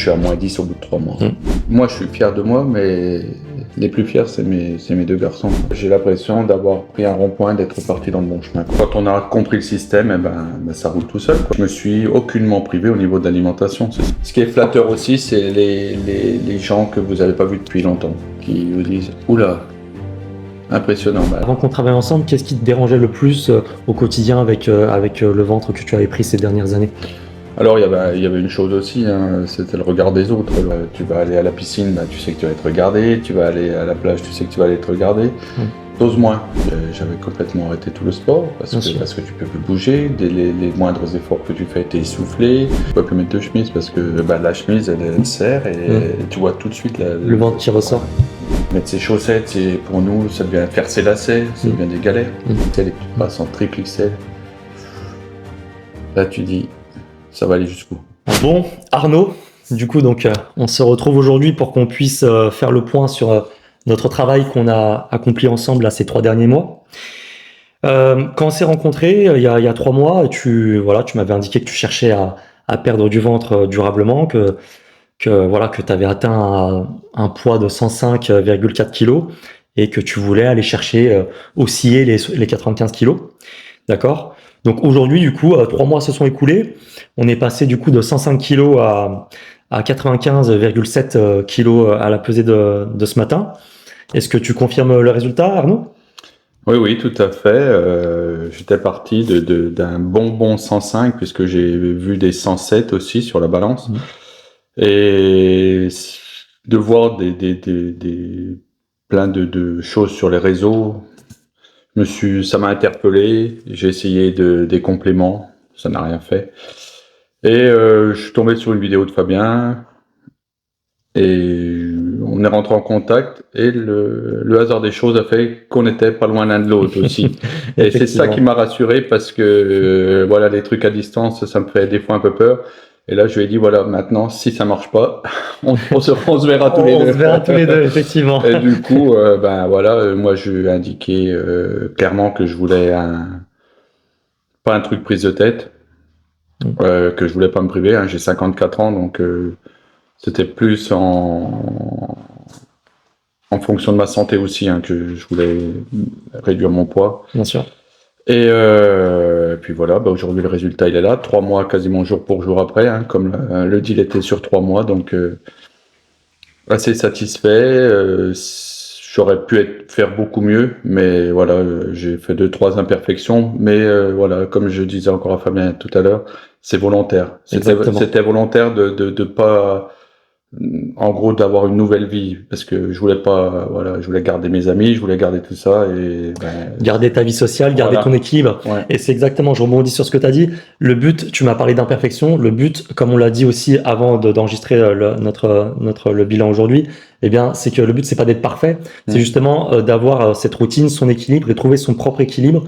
suis à moins 10 au bout de 3 mois. Mmh. Moi, je suis fier de moi, mais les plus fiers, c'est mes deux garçons. J'ai l'impression d'avoir pris un rond-point, d'être parti dans le bon chemin. Quand on a compris le système, ça roule tout seul, quoi. Je me suis aucunement privé au niveau de l'alimentation. Ce qui est flatteur aussi, c'est les gens que vous n'avez pas vus depuis longtemps, qui vous disent « Oula !» Impressionnant. Avant qu'on travaille ensemble, qu'est-ce qui te dérangeait le plus au quotidien avec le ventre que tu avais pris ces dernières années? Alors il y avait une chose aussi, hein, c'était le regard des autres. Tu vas aller à la piscine, tu sais que tu vas être regardé. Tu vas aller à la plage, tu sais que tu vas aller être regardé. T'oses moins. J'avais complètement arrêté tout le sport parce que tu peux plus bouger. Les moindres efforts que tu fais, t'es essoufflé. Tu peux plus mettre de chemise parce que la chemise elle serre et tu vois tout de suite le ventre qui ressort. Mettre ses chaussettes, pour nous, ça devient faire ses lacets, ça devient des galères. Tu sais, tu passes en triple XL. Là, tu dis, ça va aller jusqu'où? Bon, Arnaud, du coup, donc, on se retrouve aujourd'hui pour qu'on puisse faire le point sur notre travail qu'on a accompli ensemble là, ces 3 derniers mois. Quand on s'est rencontrés il y a 3 mois, tu m'avais indiqué que tu cherchais à perdre du ventre durablement, que tu avais atteint un poids de 105,4 kg et que tu voulais aller chercher, osciller les 95 kg. D'accord? Donc aujourd'hui, du coup, 3 mois se sont écoulés. On est passé du coup de 105 kg à 95,7 kg à la pesée de ce matin. Est-ce que tu confirmes le résultat, Arnaud? Oui, tout à fait. J'étais parti d'un bon 105 puisque j'ai vu des 107 aussi sur la balance. Et de voir plein de choses sur les réseaux, ça m'a interpellé. J'ai essayé des compléments, ça n'a rien fait. Et je suis tombé sur une vidéo de Fabien et on est rentré en contact et le hasard des choses a fait qu'on n'était pas loin l'un de l'autre aussi. Et c'est ça qui m'a rassuré parce que les trucs à distance, ça me fait des fois un peu peur. Et là, je lui ai dit, maintenant, si ça marche pas, on se verra tous les deux. On se verra tous les deux, effectivement. Et du coup, moi, je lui ai indiqué clairement que je voulais pas un truc prise de tête, que je voulais pas me priver. J'ai 54 ans, donc c'était plus en fonction de ma santé aussi que je voulais réduire mon poids. Bien sûr. Et puis aujourd'hui le résultat il est là, 3 mois quasiment jour pour jour après, comme le deal était sur 3 mois, donc assez satisfait. J'aurais pu faire beaucoup mieux, mais j'ai fait 2-3 imperfections, mais comme je disais encore à Fabien tout à l'heure, c'est volontaire. C'était volontaire de pas, en gros, d'avoir une nouvelle vie, parce que je voulais pas, je voulais garder mes amis, je voulais garder tout ça et garder ta vie sociale, garder ton équilibre. Ouais. Et c'est exactement, je rebondis sur ce que tu as dit. Le but, tu m'as parlé d'imperfection. Le but, comme on l'a dit aussi avant d'enregistrer le bilan aujourd'hui, c'est que le but, c'est pas d'être parfait. C'est justement d'avoir cette routine, son équilibre et trouver son propre équilibre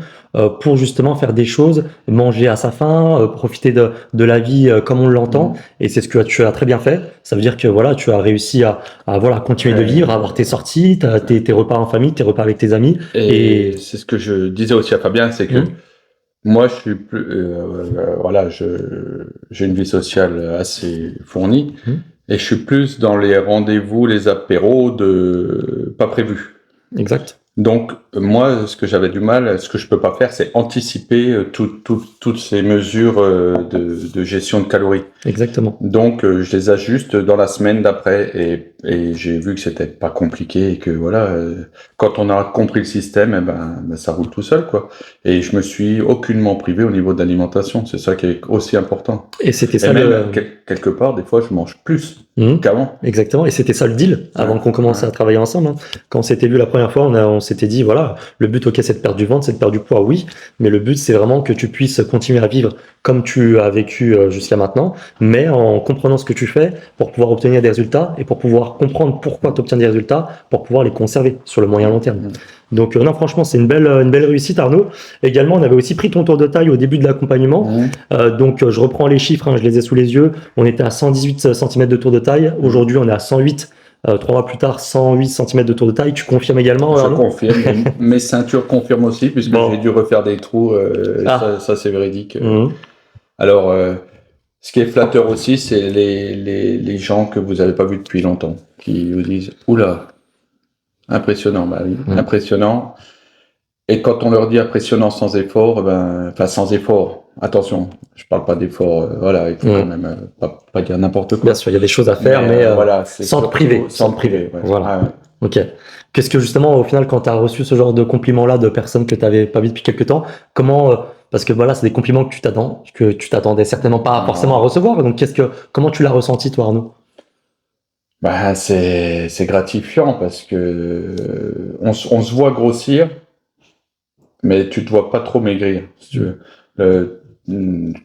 pour justement faire des choses, manger à sa faim, profiter de la vie comme on l'entend. Et c'est ce que tu as très bien fait. Ça veut dire que tu as réussi à continuer de vivre, à avoir tes sorties, tes repas en famille, tes repas avec tes amis. Et c'est ce que je disais aussi à Fabien, c'est que moi, je suis plus, j'ai une vie sociale assez fournie et je suis plus dans les rendez-vous, les apéros pas prévus. Exact. Donc, moi, ce que j'avais du mal, ce que je peux pas faire, c'est anticiper toutes ces mesures de gestion de calories. Exactement. Donc, je les ajuste dans la semaine d'après et j'ai vu que c'était pas compliqué et que quand on a compris le système, ça roule tout seul, quoi. Et je me suis aucunement privé au niveau de l'alimentation. C'est ça qui est aussi important. Et c'était ça quelque part, des fois, je mange plus qu'avant. Exactement. Et c'était ça le deal avant qu'on commence à travailler ensemble. Quand on s'était vu la première fois, on s'était dit, le but, c'est de perdre du ventre, c'est de perdre du poids, oui. Mais le but, c'est vraiment que tu puisses continuer à vivre comme tu as vécu jusqu'à maintenant, mais en comprenant ce que tu fais pour pouvoir obtenir des résultats et pour pouvoir comprendre pourquoi tu obtiens des résultats, pour pouvoir les conserver sur le moyen long terme. Donc non, franchement, c'est une belle réussite, Arnaud. Également, on avait aussi pris ton tour de taille au début de l'accompagnement. Donc je reprends les chiffres, je les ai sous les yeux. On était à 118 cm de tour de taille. Aujourd'hui, on est à 108. 3 mois plus tard, 108 cm de tour de taille. Tu confirmes également, Arnaud? Je confirme. Mes ceintures confirment aussi, puisque j'ai dû refaire des trous. Ça c'est véridique. Alors, Ce qui est flatteur aussi, c'est les gens que vous n'avez pas vus depuis longtemps, qui vous disent « Oula, impressionnant, bah oui, impressionnant ». Et quand on leur dit impressionnant sans effort, enfin sans effort, attention, je parle pas d'effort, voilà, il faut quand même pas dire n'importe quoi. Bien sûr, il y a des choses à faire, mais voilà, sans te priver. sans te priver. Ouais. Voilà. Ah, ouais. Ok. Qu'est-ce que justement, au final, quand tu as reçu ce genre de compliments-là de personnes que tu n'avais pas vues depuis quelques temps, comment, parce que voilà, c'est des compliments que tu t'attendais certainement pas forcément à recevoir. Donc, comment tu l'as ressenti, toi, Arnaud? Bah, c'est gratifiant parce que on se voit grossir, mais tu te vois pas trop maigrir, si tu veux.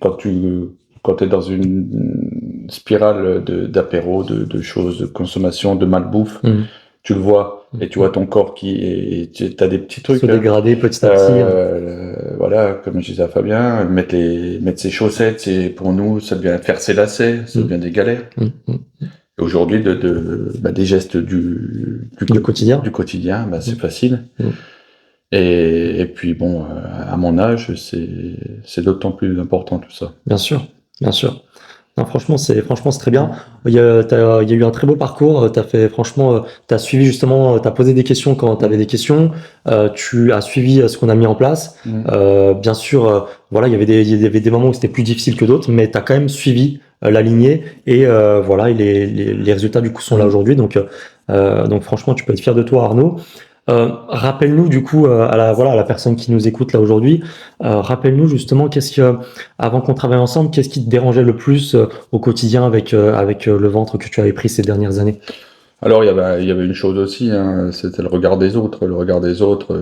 Quand tu es dans une spirale d'apéro, de choses, de consommation, de malbouffe, tu le vois, et tu vois ton corps tu as des petits trucs. Se dégrader petit à petit. Voilà, comme je disais à Fabien, mettre ses chaussettes, pour nous, ça devient faire ses lacets, ça devient des galères. Et aujourd'hui, des gestes du quotidien, c'est facile. Et puis bon, à mon âge, c'est d'autant plus important tout ça. Bien sûr, bien sûr. Non, franchement, c'est très bien. Il y a eu un très beau parcours. T'as suivi justement, t'as posé des questions quand t'avais des questions. Tu as suivi ce qu'on a mis en place. Bien sûr, voilà, il y avait des moments où c'était plus difficile que d'autres, mais t'as quand même suivi la lignée et voilà, et les résultats du coup sont là aujourd'hui. Donc franchement, tu peux être fier de toi, Arnaud. Rappelle-nous du coup à la personne qui nous écoute là aujourd'hui, rappelle-nous justement avant qu'on travaille ensemble, qu'est-ce qui te dérangeait le plus au quotidien avec le ventre que tu avais pris ces dernières années? Alors il y avait une chose aussi, hein, c'était le regard des autres. Le regard des autres,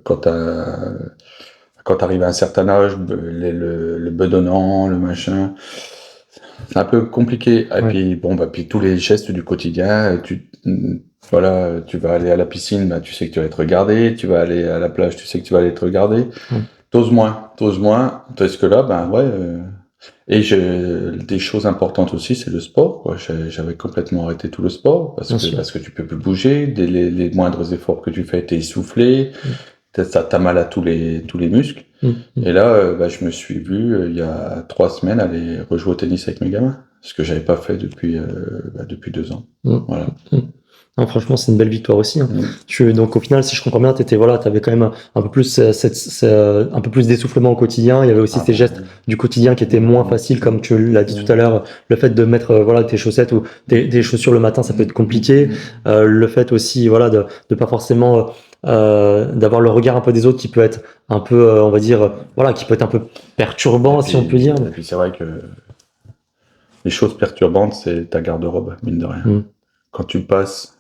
quand t'arrives à un certain âge, le bedonnant, le machin, c'est un peu compliqué. Et puis bon, puis tous les gestes du quotidien, voilà, tu vas aller à la piscine, tu sais que tu vas être regardé. Tu vas aller à la plage, tu sais que tu vas aller être regardé. T'oses moins. Parce que là, et des choses importantes aussi, c'est le sport, quoi. J'avais complètement arrêté tout le sport parce que tu peux plus bouger. Les moindres efforts que tu fais, t'es essoufflé. T'as mal à tous les muscles. Et là, je me suis vu il y a 3 semaines aller rejouer au tennis avec mes gamins, ce que j'avais pas fait depuis 2 ans. Voilà. Non, franchement, c'est une belle victoire aussi. Hein. Donc au final, si je comprends bien, t'avais quand même un peu plus, un peu plus d'essoufflement au quotidien. Il y avait aussi ces gestes du quotidien qui étaient moins faciles, comme tu l'as dit tout à l'heure. Le fait de mettre tes chaussettes ou des chaussures le matin, ça peut être compliqué. Le fait aussi de pas forcément d'avoir le regard un peu des autres qui peut être un peu, on va dire, qui peut être un peu perturbant, si on peut dire. Et puis c'est vrai que les choses perturbantes, c'est ta garde-robe, mine de rien. Quand tu passes,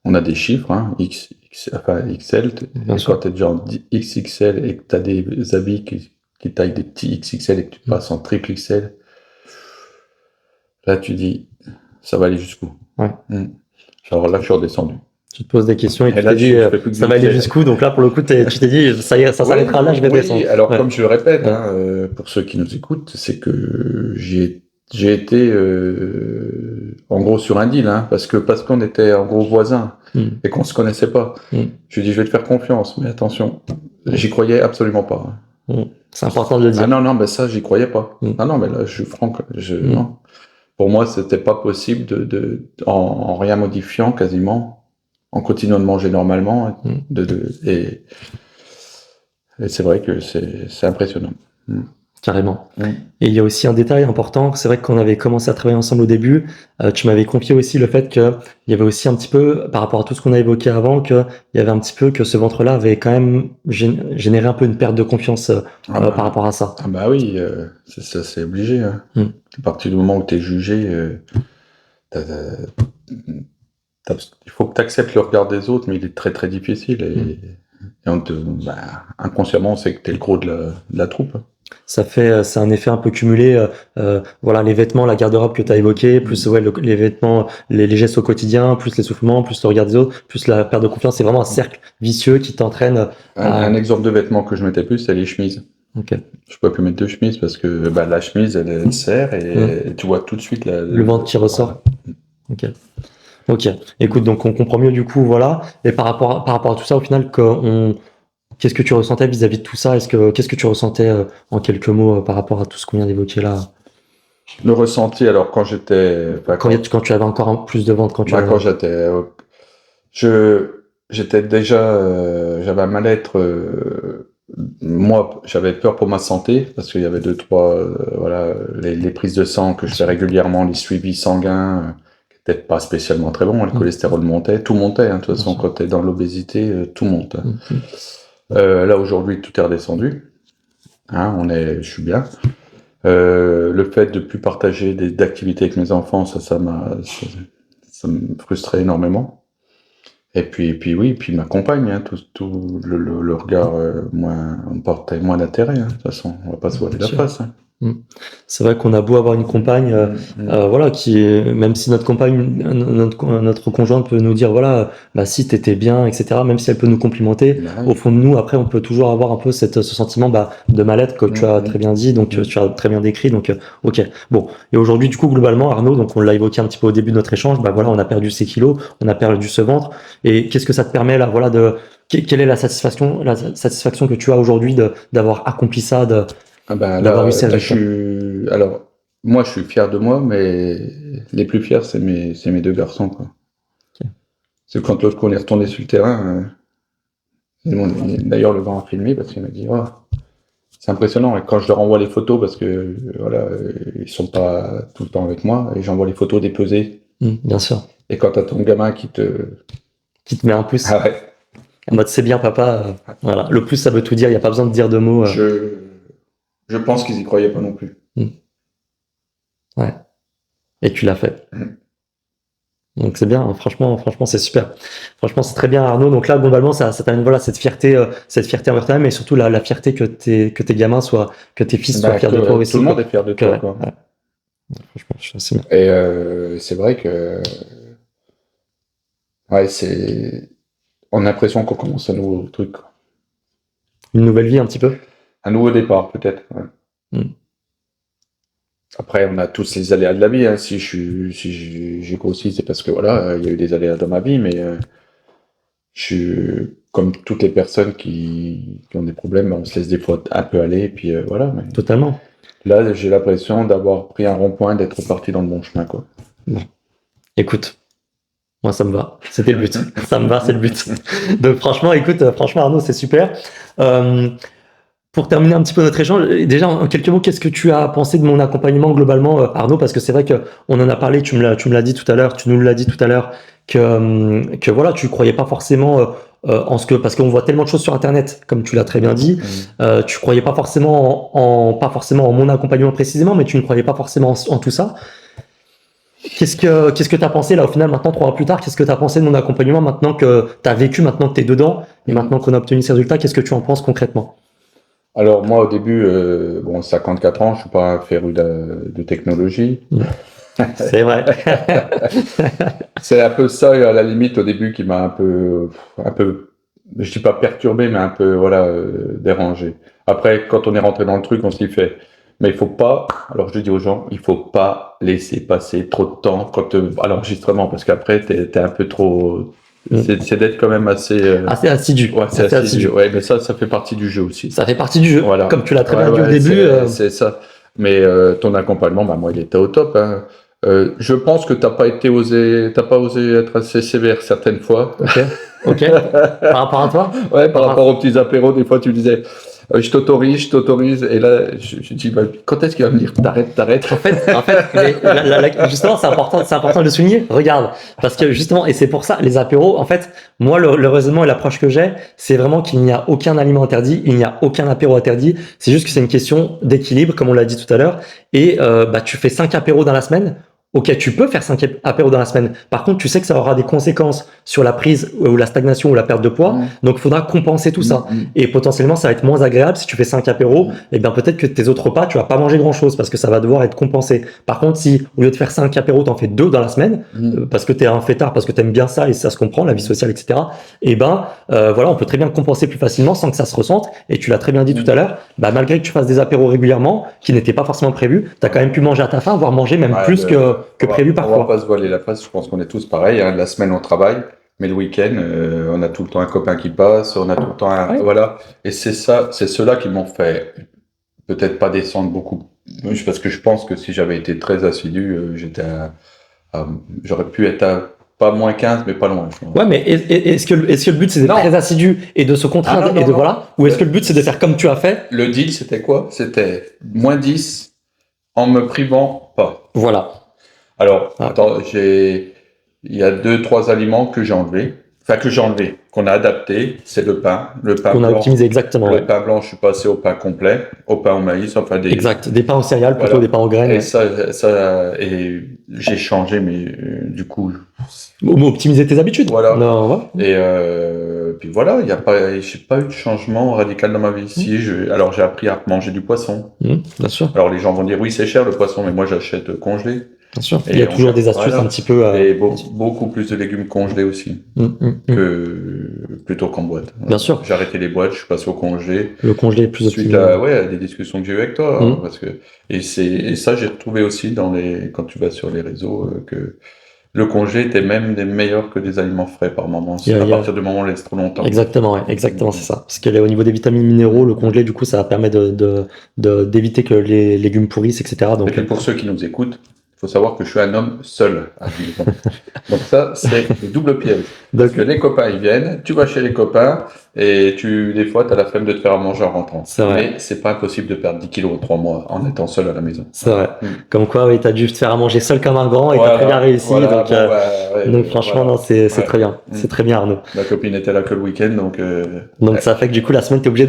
on a des chiffres, hein, XL, et quand tu es déjà en XXL et que tu as des habits qui taillent des petits XXL et que tu passes en triple XL, là tu dis, ça va aller jusqu'où. Alors là, je suis redescendu. Tu te poses des questions et tu t'es dit, ça va aller jusqu'où? Donc là, pour le coup, tu t'es dit, ça y est, ça s'arrêtera là, je vais descendre. Alors comme je le répète, pour ceux qui nous écoutent, c'est que j'ai été en gros sur un deal, parce qu'on était en gros voisins et qu'on se connaissait pas. Je lui ai dit, je vais te faire confiance, mais attention, j'y croyais absolument pas. C'est important de le dire. Ah non, ça, j'y croyais pas. Non, mais là, je suis franc, non. Pour moi, c'était pas possible en rien modifiant quasiment, en continuant de manger normalement, et c'est vrai que c'est impressionnant. Carrément. Et il y a aussi un détail important, c'est vrai que quand on avait commencé à travailler ensemble au début, tu m'avais confié aussi le fait qu'il y avait aussi un petit peu, par rapport à tout ce qu'on a évoqué avant, qu'il y avait un petit peu que ce ventre-là avait quand même généré un peu une perte de confiance par rapport à ça. Ah bah oui, c'est obligé. À partir du moment où tu es jugé, il faut que tu acceptes le regard des autres, mais il est très très difficile. Et inconsciemment, on sait que tu es le gros de la troupe. C'est un effet un peu cumulé, les vêtements, la garde-robe que tu as évoqué, plus les vêtements, les gestes au quotidien, plus l'essoufflement, plus le regard des autres, plus la perte de confiance, c'est vraiment un cercle vicieux qui t'entraîne un exemple de vêtements que je mettais plus, c'est les chemises. Je peux plus mettre de chemise parce que la chemise elle serre et tu vois tout de suite le ventre qui ressort. Ok. Écoute, donc on comprend mieux du coup, voilà. Et par rapport à tout ça, au final, qu'est-ce que tu ressentais vis-à-vis de tout ça? Qu'est-ce que tu ressentais en quelques mots par rapport à tout ce qu'on vient d'évoquer là? Le ressenti, alors quand j'étais, Quand tu avais encore plus de ventes, quand j'étais, j'étais déjà, j'avais un mal-être. Moi, j'avais peur pour ma santé parce qu'il y avait deux, trois, voilà, les prises de sang que je fais régulièrement, les suivis sanguins, qui n'étaient pas spécialement très bons. Le cholestérol montait, tout montait. Hein, de toute façon, quand tu es dans l'obésité, tout monte. Hein. Là, aujourd'hui, tout est redescendu. Hein, je suis bien. Le fait de plus partager d'activités avec mes enfants, ça me frustrait énormément. Et puis oui, puis ma compagne, hein, tout le regard, on portait moins d'intérêt, hein, de toute façon, on va pas se voiler la face. Hein. C'est vrai qu'on a beau avoir une compagne, voilà, même si notre compagne, notre conjointe peut nous dire, voilà, bah si t'étais bien, etc. Même si elle peut nous complimenter, au fond de nous, après, on peut toujours avoir un peu ce sentiment, de mal-être que tu as très bien dit, donc tu as très bien décrit, donc ok. Bon, et aujourd'hui, du coup, globalement, Arnaud, donc on l'a évoqué un petit peu au début de notre échange, bah voilà, on a perdu ces kilos, on a perdu ce ventre, et qu'est-ce que ça te permet là, voilà, quelle est la satisfaction que tu as aujourd'hui d'avoir accompli ça, d'avoir eu ces résultats. Alors, moi, je suis fier de moi, mais les plus fiers, c'est mes deux garçons, quoi. Okay. C'est quand l'autre qu'on est retourné sur le terrain, d'ailleurs, le vent a filmé parce qu'il m'a dit, oh, c'est impressionnant. Et quand je leur envoie les photos, parce que voilà, ils sont pas tout le temps avec moi, et j'envoie les photos des pesées. Bien sûr. Et quand t'as ton gamin qui te met un pouce. Ah ouais. En mode c'est bien papa. Voilà. Le plus ça veut tout dire. Il y a pas besoin de dire de mots. Je pense qu'ils y croyaient pas non plus. Ouais. Et tu l'as fait. Donc c'est bien, franchement c'est super. Franchement c'est très bien Arnaud. Donc là globalement ça t'amène voilà cette fierté envers toi-même et surtout la fierté que tes gamins que tes fils soient fiers de toi aussi. Tout le monde est fier de toi. Quoi. Ouais. Franchement c'est bien. Et c'est vrai que ouais on a l'impression qu'on commence un nouveau truc. Quoi. Une nouvelle vie un petit peu. Un nouveau départ peut-être. Ouais. Après, on a tous les aléas de la vie. Hein. Si j'ai grossi, c'est parce que voilà, il y a eu des aléas dans ma vie, mais je suis comme toutes les personnes qui ont des problèmes, on se laisse des fois un peu aller, et puis voilà. Mais totalement. Là, j'ai l'impression d'avoir pris un rond-point, d'être parti dans le bon chemin, quoi. Bon. Écoute, moi ça me va. C'était le but. Ça me va, c'est le but. Donc franchement, Arnaud, c'est super. Pour terminer un petit peu notre échange, déjà en quelques mots, qu'est-ce que tu as pensé de mon accompagnement globalement, Arnaud? Parce que c'est vrai que on en a parlé, tu me l'as dit tout à l'heure, tu nous l'as dit tout à l'heure, que voilà, tu croyais pas forcément en ce que, parce qu'on voit tellement de choses sur Internet, comme tu l'as très bien dit, tu croyais pas forcément en mon accompagnement précisément, mais tu ne croyais pas forcément en tout ça. Qu'est-ce que tu as pensé là au final maintenant 3 mois plus tard? Qu'est-ce que tu as pensé de mon accompagnement maintenant que tu as vécu, maintenant que tu es dedans et maintenant qu'on a obtenu ces résultats? Qu'est-ce que tu en penses concrètement? Alors moi au début, 54 ans, je suis pas un féru de technologie. C'est vrai. C'est un peu ça à la limite au début qui m'a un peu, je dis pas perturbé, mais un peu dérangé. Après, quand on est rentré dans le truc, on s'y fait. Mais il faut pas, alors je dis aux gens, il faut pas laisser passer trop de temps à l'enregistrement, parce qu'après t'es un peu trop. C'est d'être quand même assez assidu. Ouais, c'est assidu. Ouais, mais ça fait partie du jeu aussi. Ça fait partie du jeu. Voilà. Comme tu l'as très bien dit au début. C'est ça. Mais ton accompagnement, moi, il était au top. Hein. Je pense que t'as pas osé être assez sévère certaines fois. Ok. Par rapport à toi? Ouais, par rapport aux petits apéros, des fois tu disais. Je t'autorise, et là, je dis, quand est-ce qu'il va me dire, t'arrêtes? En fait, justement, c'est important de le souligner. Regarde, parce que justement, et c'est pour ça, les apéros, en fait, moi, le raisonnement et l'approche que j'ai, c'est vraiment qu'il n'y a aucun aliment interdit, il n'y a aucun apéro interdit. C'est juste que c'est une question d'équilibre, comme on l'a dit tout à l'heure. Et tu fais 5 apéros dans la semaine. Ok, tu peux faire 5 apéros dans la semaine. Par contre, tu sais que ça aura des conséquences sur la prise ou la stagnation ou la perte de poids. Donc, il faudra compenser tout ça. Et potentiellement, ça va être moins agréable si tu fais 5 apéros. Et bien, peut-être que tes autres repas, tu vas pas manger grand chose parce que ça va devoir être compensé. Par contre, si au lieu de faire 5 apéros, t'en fais 2 dans la semaine, parce que t'es un fêtard, parce que t'aimes bien ça et ça se comprend, la vie sociale, etc. Et voilà, on peut très bien compenser plus facilement sans que ça se ressente. Et tu l'as très bien dit tout à l'heure, malgré que tu fasses des apéros régulièrement, qui n'étaient pas forcément prévus, t'as quand même pu manger à ta faim, voire manger même plus que prévu parfois. On va pas se voiler la face, je pense qu'on est tous pareils. Hein. La semaine, on travaille, mais le week-end, on a tout le temps un copain qui passe, on a tout le temps voilà. Et c'est cela qui m'ont fait peut-être pas descendre beaucoup Parce que je pense que si j'avais été très assidu, j'aurais pu être à pas moins 15, mais pas loin. Ouais, mais est-ce que le but c'est d'être Non. très assidu et de se contraindre Ah, non, et de non. voilà, ou est-ce que le but c'est de faire comme tu as fait? Le deal, c'était quoi? C'était moins 10 en me privant pas. Voilà. Alors, Ah. attends, il y a 2, 3 aliments que j'ai enlevés. Enfin, que j'ai enlevés, qu'on a adapté. C'est le pain Qu'on a blanc. optimisé exactement. Le Ouais. pain blanc, je suis passé au pain complet, au pain au maïs, enfin Exact. Des pains aux céréales plutôt, voilà. des pains aux graines. Et Ouais. et j'ai changé, mais du coup, Optimiser tes habitudes. voilà. Non, ouais. Et puis voilà, j'ai pas eu de changement radical dans ma vie. Si, alors j'ai appris à manger du poisson. Bien sûr. Alors les gens vont dire oui, c'est cher le poisson, mais moi j'achète congelé. Bien sûr. Et Il y a toujours des astuces un petit peu. Et beaucoup plus de légumes congelés aussi que plutôt qu'en boîte. Bien sûr. J'ai arrêté les boîtes, je suis passé au congelé. Le congelé est plus Suite optimisé. à des discussions que j'ai eues avec toi, parce que et ça j'ai retrouvé aussi quand tu vas sur les réseaux que le congelé était même des meilleurs que des aliments frais par moment, à partir du moment où on laisse trop longtemps. Exactement, ouais, exactement, c'est ça. Parce que au niveau des vitamines minéraux, le congelé, du coup, ça permet d'éviter que les légumes pourrissent, etc. Donc, Et puis pour ceux qui nous écoutent, il faut savoir que je suis un homme seul à vivre. Donc ça, c'est le double piège. Parce que les copains, ils viennent, tu vas chez les copains, et des fois, tu as la flemme de te faire à manger en rentrant. C'est vrai. Mais c'est pas impossible de perdre 10 kilos en 3 mois en étant seul à la maison. C'est vrai. Comme quoi, oui, t'as dû te faire à manger seul comme un grand et voilà, t'as très bien réussi. Voilà, donc franchement, non, c'est très bien. C'est très bien, Arnaud. Ma copine était là que le week-end, donc ça fait que du coup, la semaine, t'es obligé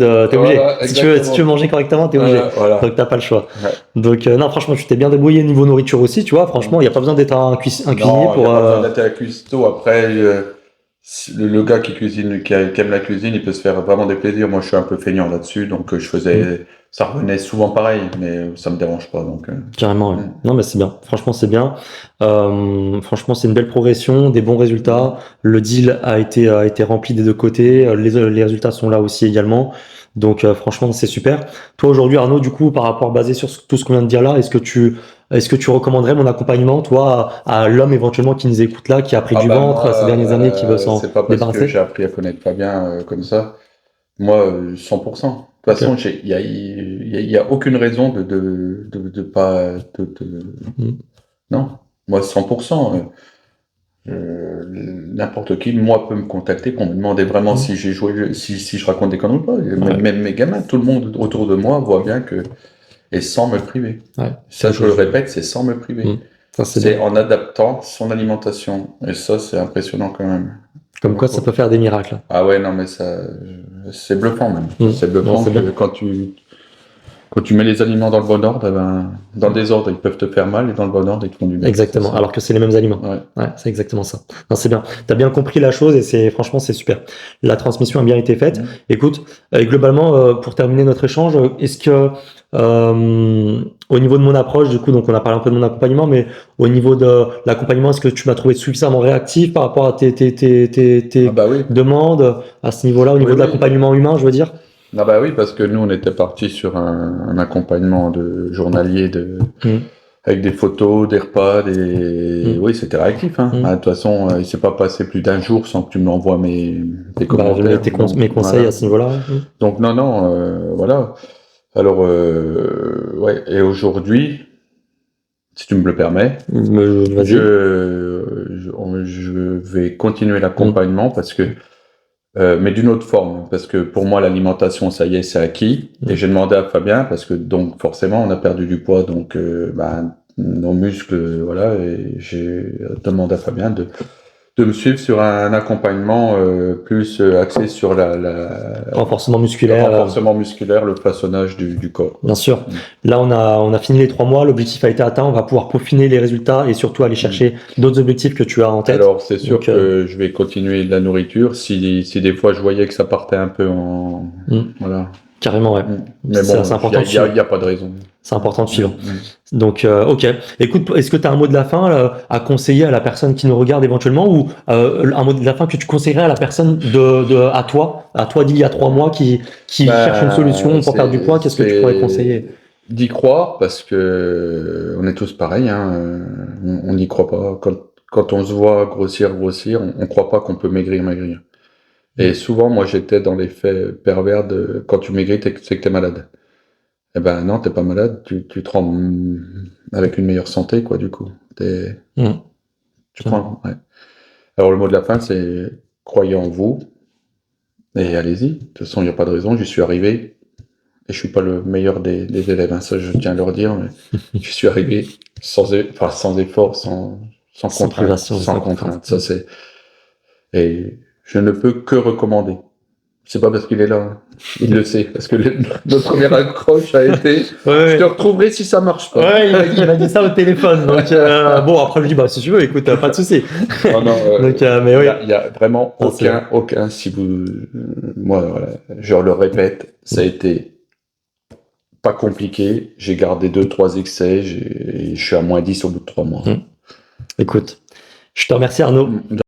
si tu veux manger correctement, t'es obligé. Donc t'as pas le choix. Donc non, franchement, tu t'es bien débrouillé niveau nourriture aussi, tu vois. Franchement, il n'y a pas besoin d'être un cuisinier pour. Il n'y a pas besoin d'être un cuistot. Après, le gars qui cuisine, qui aime la cuisine, il peut se faire vraiment des plaisirs. Moi, je suis un peu feignant là-dessus, donc ça revenait souvent pareil, mais ça me dérange pas. Donc, carrément, ouais. Non, mais c'est bien. Franchement, c'est bien. Franchement, c'est une belle progression, des bons résultats. Le deal a été rempli des deux côtés. Les résultats sont là aussi également. Donc, franchement, c'est super. Toi, aujourd'hui, Arnaud, du coup, par rapport basé sur tout ce qu'on vient de dire là, est-ce que tu recommanderais mon accompagnement, toi, à l'homme éventuellement qui nous écoute là, qui a pris du ventre ces dernières années, qui veut s'en débarrasser? C'est pas parce que j'ai appris à connaître Fabien comme ça. Moi, 100%. De toute façon, il y a aucune raison de pas. Non, moi 100%. N'importe qui, moi, peut me contacter pour me demander vraiment si j'ai joué, si je raconte des conneries ou pas. Même mes gamins, tout le monde autour de moi voit bien que. Et sans me priver. Ouais. Ça, je le répète, c'est sans me priver. C'est en adaptant son alimentation. Et ça, c'est impressionnant quand même. Comme quoi, ça peut faire des miracles. Ah ouais, non, mais c'est bluffant même. C'est bluffant quand tu mets les aliments dans le bon ordre, dans le désordre, ils peuvent te faire mal, et dans le bon ordre, ils te font du bien. Exactement, alors que c'est les mêmes aliments. Ouais, c'est exactement ça. Non, c'est bien. T'as bien compris la chose et franchement, c'est super. La transmission a bien été faite. Écoute, globalement, pour terminer notre échange, est-ce que, au niveau de mon approche, du coup, donc on a parlé un peu de mon accompagnement, mais au niveau de l'accompagnement, est-ce que tu m'as trouvé suffisamment réactif par rapport à tes demandes à ce niveau-là, au niveau de l'accompagnement humain, je veux dire? Ah bah oui, parce que nous, on était parti sur un accompagnement journalier avec des photos, des repas, Oui, c'était réactif. De toute façon, il ne s'est pas passé plus d'un jour sans que tu m'envoies tes commentaires. Mes conseils à ce niveau-là. Donc non, voilà. Alors, ouais, et aujourd'hui, si tu me le permets, je vais continuer l'accompagnement parce que mais d'une autre forme, parce que pour moi l'alimentation, ça y est, c'est acquis. Et j'ai demandé à Fabien, parce que donc forcément on a perdu du poids, donc nos muscles, voilà, et j'ai demandé à Fabien de me suivre sur un accompagnement plus axé sur renforcement musculaire, le façonnage du corps. Bien sûr. Là, on a fini les 3 mois, l'objectif a été atteint, on va pouvoir peaufiner les résultats et surtout aller chercher d'autres objectifs que tu as en tête. Alors, c'est sûr que je vais continuer de la nourriture. Si des fois je voyais que ça partait un peu en... Voilà. Carrément, ouais. Mais bon, c'est important il n'y a pas de raison. C'est important de suivre. Donc, ok. Écoute, est-ce que tu as un mot de la fin à conseiller à la personne qui nous regarde éventuellement, ou un mot de la fin que tu conseillerais à la personne à toi d'il y a 3 mois qui cherche une solution pour perdre du poids? Qu'est-ce que tu pourrais conseiller? D'y croire, parce que on est tous pareils. On n'y croit pas. Quand on se voit grossir, on croit pas qu'on peut maigrir. Et souvent, moi, j'étais dans l'effet pervers de quand tu maigris, c'est que t'es malade. Eh ben non, t'es pas malade, tu te rends avec une meilleure santé, quoi, du coup. Mmh. Tu prends, ouais. Alors le mot de la fin, c'est croyez en vous et allez-y. De toute façon, il n'y a pas de raison, j'y suis arrivé. Et je suis pas le meilleur des élèves, hein, ça je tiens à leur dire, mais je suis arrivé sans effort, sans Sans contrainte, privation, sans sans contrainte. contrainte. Ça c'est, et je ne peux que recommander. C'est pas parce qu'il est là, hein. Il le sait, parce que notre première accroche a été, je te Ouais, retrouverai si ça marche pas. ouais, il m'a dit ça au téléphone. Donc, bon, après, je lui dis, bah, si tu veux, écoute, pas de souci. Non, non, Donc, mais oui. il y a vraiment Non, c'est vrai. aucun, si vous, moi, voilà, je le répète, ça a été pas compliqué. J'ai gardé 2-3 excès, et je suis à -10 au bout de 3 mois. Écoute, je te remercie, Arnaud.